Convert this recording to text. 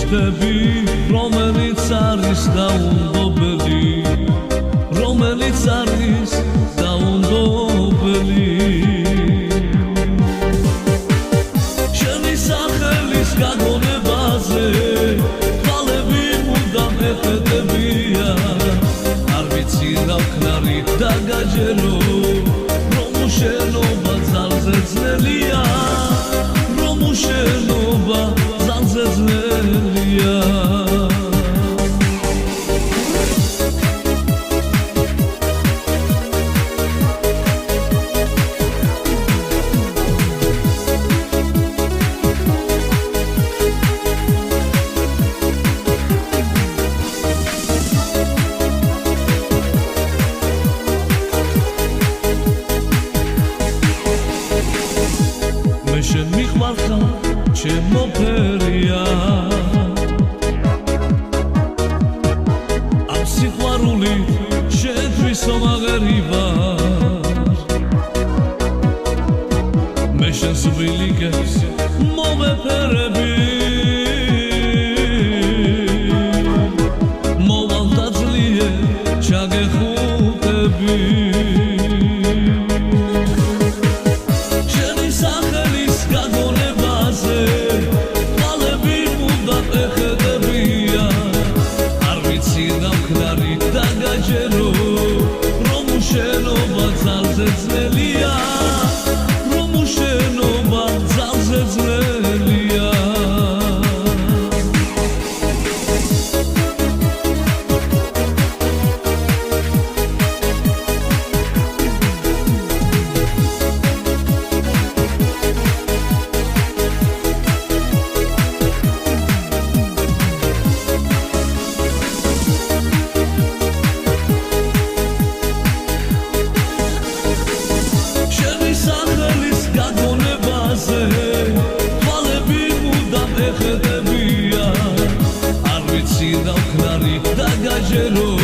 ჩხდები რომელიც არის დაუნდობელი რომელიც არის დაუნდობელი შენი სახელის გაგონებაზე თვალები მუდამ ეხედებია არ ვიცი რა ვქნარი დაგაჯერო რომ უშენობა ძალზე ძნელია რომ უშენობა ძალზე ძნელია შენ მიხმარხა ჩემო ფერია ამ სიყვარულით შენთვის მომაღერი ვარ მე შენს ვილიგებს მოვეფერები მოვალ დაძლიე ჩაგეხუტები დაგაჯერო რომ უშენობა ძალზე ძნელია რომ უშენობა ძალზე ძნელია თვალები მუდამ ეხედებია არ ვიცი რა ვქნარი დაგაჯერო